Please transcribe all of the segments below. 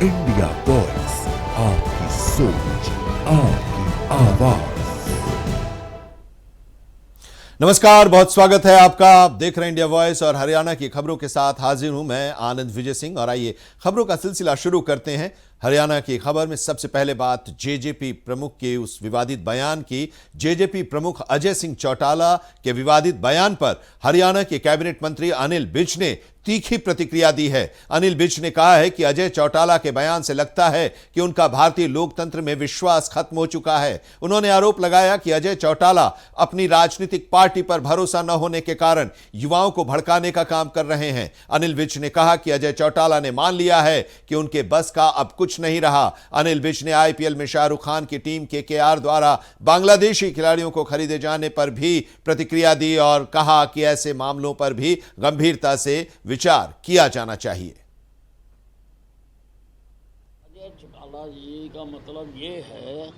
India voice, आपकी सोच, आपकी आवाज। नमस्कार, बहुत स्वागत है आपका। आप देख रहे हैं इंडिया वॉइस और हरियाणा की खबरों के साथ हाजिर हूं मैं आनंद विजय सिंह। और आइए खबरों का सिलसिला शुरू करते हैं। हरियाणा की खबर में सबसे पहले बात जेजेपी प्रमुख के उस विवादित बयान की। जेजेपी प्रमुख अजय सिंह चौटाला के विवादित बयान पर हरियाणा के कैबिनेट मंत्री अनिल विज ने तीखी प्रतिक्रिया दी है। अनिल विज ने कहा है कि अजय चौटाला के बयान से लगता है कि उनका भारतीय लोकतंत्र में विश्वास खत्म हो चुका है। उन्होंने आरोप लगाया कि अजय चौटाला अपनी राजनीतिक पार्टी पर भरोसा न होने के कारण युवाओं को भड़काने का काम कर रहे हैं। अनिल विज ने कहा कि अजय चौटाला ने मान लिया है कि उनके बस का अब कुछ नहीं रहा। अनिल विज ने आईपीएल में शाहरुख खान की टीम केकेआर द्वारा बांग्लादेशी खिलाड़ियों को खरीदे जाने पर भी प्रतिक्रिया दी और कहा कि ऐसे मामलों पर भी गंभीरता से विचार किया जाना चाहिए। अजय चौटाला जी का मतलब ये है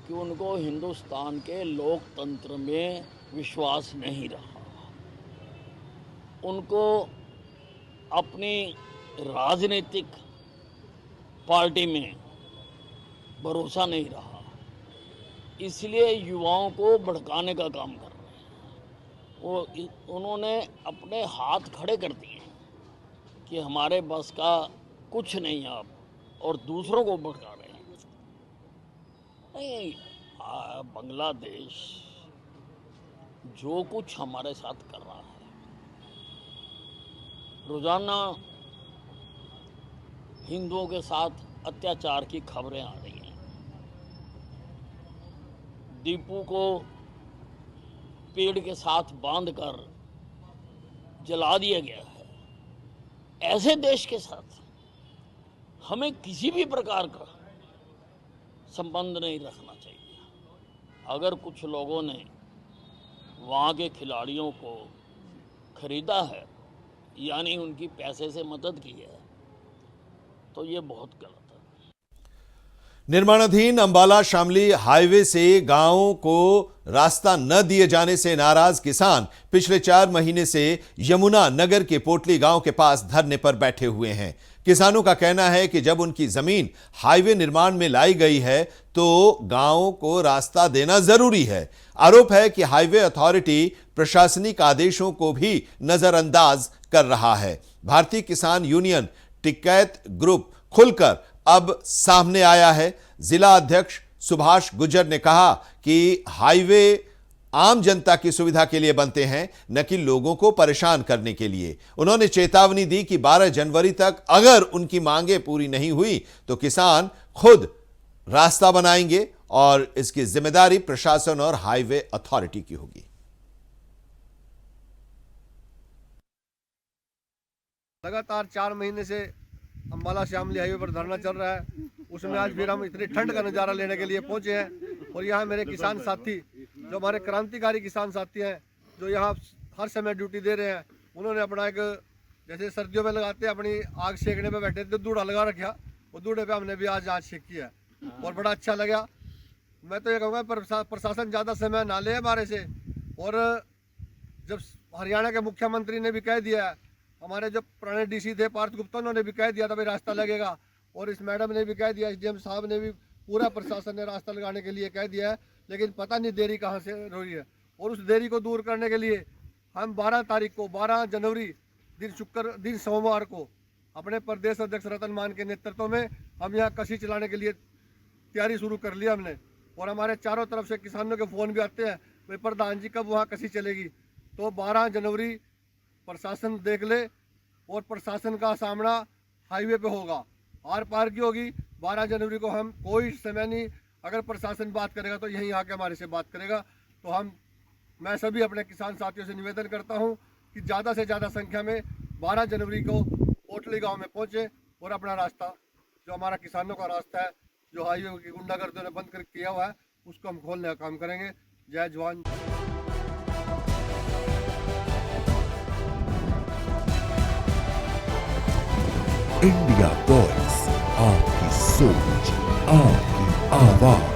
कि उनको हिंदुस्तान के लोकतंत्र में विश्वास नहीं रहा, उनको अपनी राजनीतिक पार्टी में भरोसा नहीं रहा, इसलिए युवाओं को भड़काने का काम कर रहे हैं। उन्होंने अपने हाथ खड़े कर दिए कि हमारे बस का कुछ नहीं आप, और दूसरों को भड़का रहे हैं। नहीं, बांग्लादेश जो कुछ हमारे साथ कर रहा है, रोजाना हिंदुओं के साथ अत्याचार की खबरें आ रही हैं। दीपू को पेड़ के साथ बांधकर जला दिया गया है। ऐसे देश के साथ हमें किसी भी प्रकार का संबंध नहीं रखना चाहिए। अगर कुछ लोगों ने वहाँ के खिलाड़ियों को खरीदा है, यानी उनकी पैसे से मदद की है, तो ये बहुत गलत है। निर्माणाधीन अंबाला शामली हाईवे से गांवों को रास्ता न दिए जाने से नाराज किसान पिछले 4 महीने से यमुना नगर के पोटली गांव के पास धरने पर बैठे हुए हैं। किसानों का कहना है कि जब उनकी जमीन हाईवे निर्माण में लाई गई है तो गांवों को रास्ता देना जरूरी है। आरोप है कि हाईवे अथॉरिटी प्रशासनिक आदेशों को भी नजरअंदाज कर रहा है। भारतीय किसान यूनियन टिकैत ग्रुप खुलकर अब सामने आया है। जिला अध्यक्ष सुभाष गुर्जर ने कहा कि हाईवे आम जनता की सुविधा के लिए बनते हैं, न कि लोगों को परेशान करने के लिए। उन्होंने चेतावनी दी कि 12 जनवरी तक अगर उनकी मांगें पूरी नहीं हुई तो किसान खुद रास्ता बनाएंगे और इसकी जिम्मेदारी प्रशासन और हाईवे अथॉरिटी की होगी। लगातार 4 महीने से अंबाला शामली हाईवे पर धरना चल रहा है। उसमें आज फिर हम इतनी ठंड का नज़ारा लेने के लिए पहुंचे हैं। और यहाँ मेरे किसान साथी, जो हमारे क्रांतिकारी किसान साथी हैं, जो यहाँ हर समय ड्यूटी दे रहे हैं, उन्होंने अपना एक, जैसे सर्दियों में लगाते हैं अपनी आग सेकने पे बैठे थे, दूड़ा लगा रखा। वो दूड़े पे हमने भी आज सेकी है और बड़ा अच्छा लगा। मैं तो ये कहूँगा प्रशासन ज़्यादा समय ना ले हमारे से। और जब हरियाणा के मुख्यमंत्री ने भी कह दिया है, हमारे जो पुराने डीसी थे पार्थ गुप्ता, उन्होंने भी कह दिया था भाई रास्ता लगेगा, और इस मैडम ने भी कह दिया, एसडीएम साहब ने भी, पूरा प्रशासन ने रास्ता लगाने के लिए कह दिया है। लेकिन पता नहीं देरी कहाँ से हो रही है। और उस देरी को दूर करने के लिए हम 12 तारीख को, 12 जनवरी दिन सोमवार को अपने प्रदेश अध्यक्ष रतन मान के नेतृत्व में हम यहाँ कसी चलाने के लिए तैयारी शुरू कर लिया हमने। और हमारे चारों तरफ से किसानों के फ़ोन भी आते हैं, भाई प्रधान जी कब वहाँ कसी चलेगी। तो 12 जनवरी प्रशासन देख ले, और प्रशासन का सामना हाईवे पे होगा, आर पार की होगी। 12 जनवरी को हम कोई समय नहीं, अगर प्रशासन बात करेगा तो यहीं आके हमारे से बात करेगा। तो मैं सभी अपने किसान साथियों से निवेदन करता हूं कि ज़्यादा से ज़्यादा संख्या में 12 जनवरी को पोटली गांव में पहुंचे और अपना रास्ता, जो हमारा किसानों का रास्ता है, जो हाईवे की गुंडागर्दियों ने बंद कर किया हुआ है, उसको हम खोलने का काम करेंगे। जय जवान। इंडिया वॉइस, आपकी सोच, आपकी आवाज।